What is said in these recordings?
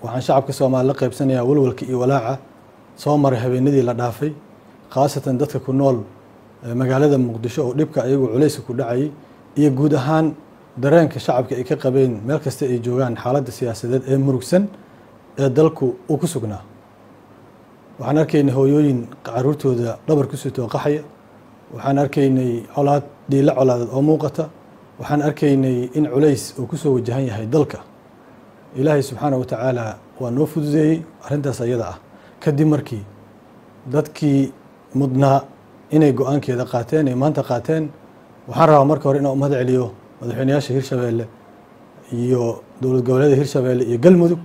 waxaan shacabka Soomaaliyeed la qaybsanayaa walwalka iyo walaaca soo maray habeenadii la dhaafay khaasatan dadka ku nool magaalada Muqdisho oo dhibka ayagu culayska ku dhacay iyo guud ahaan dareenka shacabka ay ka qabeen meel kasta ay joogaan xaaladda siyaasadeed ee murugsan ee dalku uu ku sugnaa waxaan arkaynay hooyooyin caruurtooda dhabar ku soo qaxaya waxaan arkaynay colaad dhiila colaadad oo muuqata waxaan arkaynay in culays uu ku soo wajahan yahay dalka ilaahay subxaanahu wa tacaala waa noo fududeeyey arrintaas ayada ah kadib markii dadkii mudnaa inay go'aankeeda qaateen ay maanta qaateen waxaan rabaa marka hore inaan u mahad celiyo madaxweynayaasha Hirshabeele iyo dowlad goboleedka Hirshabeele iyo Galmudug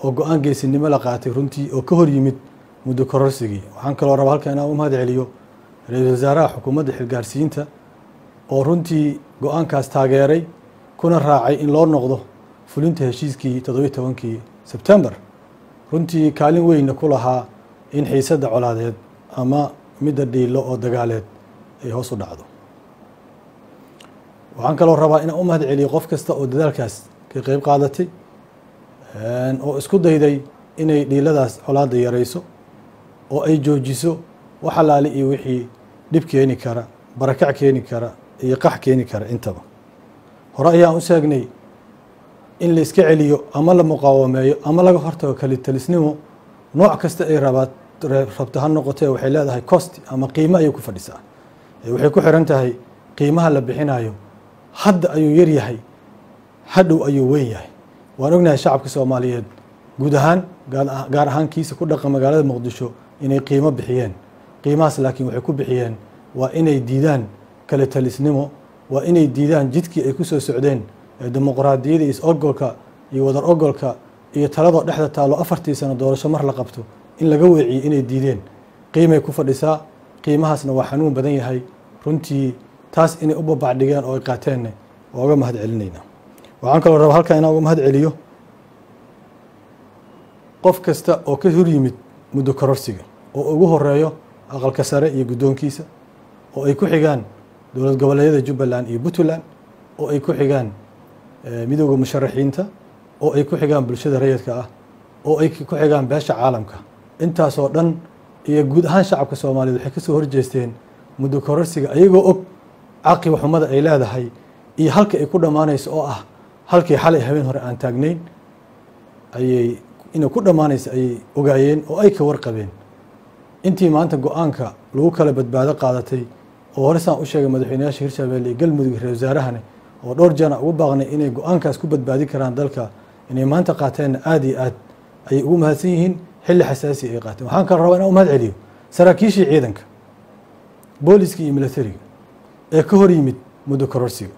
oo go'aan geesinimo la qaatay runtii oo ka hor yimid muddo kororsigii waxaan kaloo rabaa halkan inaan u mahad celiyo ra'iisul wasaaraha xukuumadda xilgaarsiinta oo runtii go'aankaas taageeray kuna raacay in loo noqdo fulinta heshiiskii 17 Sebtembar runtii kaalin weyn ku lahaa in xiisadda colaadeed ama midda dhiilo oo dagaaleed ay hoos u dhacdo waxaan kaloo rabaa inaan u mahad celiyo qof kasta oo dadaalkaas ka qayb qaadatay oo isku dayday inay dhiiladaas colaadda yarayso oo ay joojiso wax alaali iyo wixii dhib keeni kara barakac keeni kara iyo qax keeni kara intaba hore ayaan u sheegnay in la iska celiyo ama la muqaawameeyo ama laga hortago kali talisnimo nooc kasta ay rabto ha noqotee waxay leedahay cost ama qiimo ay ku fadhisaa waxay ku xiran tahay qiimaha la bixinayo hadda ayuu yar yahay hadhow ayuu weyn yahay waan ognahay shacabka Soomaaliyeed guud ahaan gaar ahaan kiisa ku dhaqan magaalada Muqdisho inay qiimo bixiyeen qiimahaas laakiin waxay ku bixiyeen waa inay diidaan kala talisnimo waa inay diidaan jidkii ay ku soo socdeen dimuqraadiyadda iyo ogolka iyo wadar ogolka iyo talada dhexda taalo 4 sano doorasho mar la qabto in laga weeciyo inay diideen qiimay ku fadhisaa qiimahaasna waa xanuun badan yahay runtii taas inay u babacdhigeen oo ay qaateen waa uga mahad celinayna waxaan kaloo rabaa halkan inaan uga mahad celiyo qof kasta oo ka hor yimid muddo kororsiga oo ugu horeeyo aqalka sare iyo guddoonkiisa oo ay ku xigaan dowlad goboleedyada Jubbaland iyo Puntland oo ay ku xigaan midowga musharaxiinta oo ay ku xigaan bulshada rayidka ah oo ay ku xigaan beesha caalamka intaas oo dhan iyo guud ahaan shacabka Soomaaliyeed waxay ka soo horjeesteen muddo kororsiga ayagoo og caaqib xumada ay leedahay iyo halka ay ku dhamaanayso oo ah halkii xalay habeen hore aan taagnayn ayay inay ku dhamaanayso ay ogaayeen oo ay ka warqabeen intii maanta go'aanka lagu kala badbaado qaadatay oo hore saan u sheegay madaxweynayaasha Hirshabeele iyo Galmudug ra'iisul wasaarahana oo dhowr jana ugu baaqnay inay go'aankaas ku badbaadi karaan dalka inay maanta qaateen aad iyo aad ay ugu mahadsan yihiin xilli xasaasi ay qaateen waxaan ka rabaa inaan u mahad celiyo saraakiishii ciidanka booliska iyo militariga ee ka hor yimid muddo kororsiga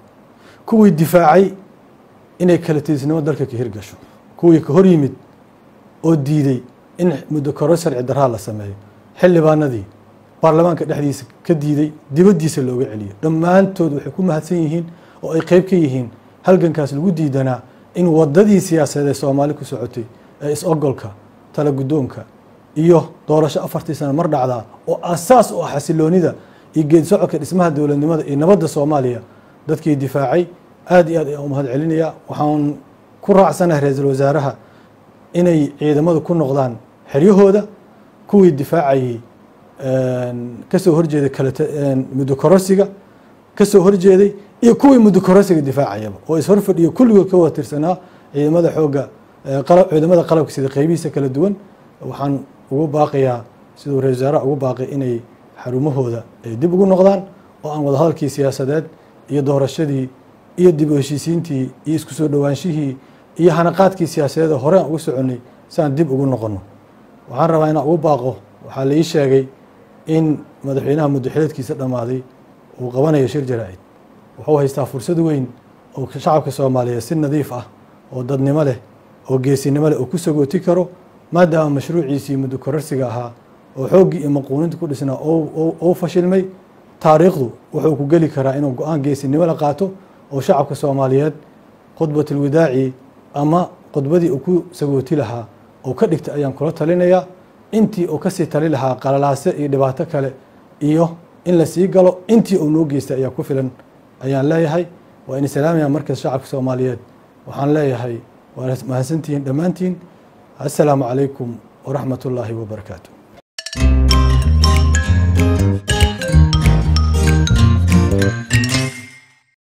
kuwii difaacay inay kala tiisnimo dalka ka hirgasho kuwii ka hor yimid oo diiday in muddo kororsi sharci darro la sameeyo xildhibaanadii baarlamaanka dhexdiisa ka diiday dibadiisa looga celiyo dhammaantood waxay ku mahadsan yihiin oo ay qayb ka yihiin halgankaas lagu diidanaa in wadadii siyaasadeed ee Soomaali ku socotay ee is-ogolka tala guddoonka iyo doorasho 4 sano mar dhacda oo asaas u ah xasiloonida iyo geed socodka dhismaha dowladnimada iyo nabadda Soomaaliya dadkii difaacay aad iyo aad u mahad celinaya waxaan ku raacsanahay ra'iisul wasaaraha inay ciidamadu ku noqdaan xeryahooda kuwii difaacay ka soo horjeeday kala muddo kororsiga ka soo horjeeday iyo kuwii muddo kororsiga difaacayaba oo is hor fadhiyo kulligood ka wada tirsanaa ciidamada xooga ciidamada qalabka sida qaybihiisa kala duwan waxaan ugu baaqayaa sidoo ra'iisul wasaaraha ugu baaqay inay xarumahooda ay dib ugu noqdaan oo aan wada hadalkii siyaasadeed iyo doorashadii iyo dib u heshiisiintii iyo isku soo dhawaanshihii iyo hanaqaadkii siyaasadeed hore aan ugu soconay saan dib ugu noqono waxaan rabaa inaan ugu baaqo waxaa la ii sheegay in madaxweynaha muddo xileedkiisa dhamaaday uu qabanayo shir jaraa'id wuxuu haystaa fursad weyn oo shacabka Soomaaliyeed si nadiif ah oo dadnimo leh oo geesinimo leh oo ku sagooti karo maadaama mashruuciisii muddo kororsiga ahaa oo xooggii iyo maquuninta ku dhisnaa oo fashilmay taariikhdu wuxuu ku geli karaa inuu go'aan geesinimo la qaato oo shacabka Soomaaliyeed khudbatul wadaaci ama khudbadii uu ku sagooti lahaa oo ka dhigtay ayaan kula talinayaa intii uu ka sii tali lahaa qalalaase iyo dhibaato kale iyo in la sii galo intii uu noo geystay ayaa ku filan ayaan leeyahay وإن سلام يا مركز شعب الصوماليات وحن لا يهي وما سنتين دمانتين السلام عليكم ورحمة الله وبركاته.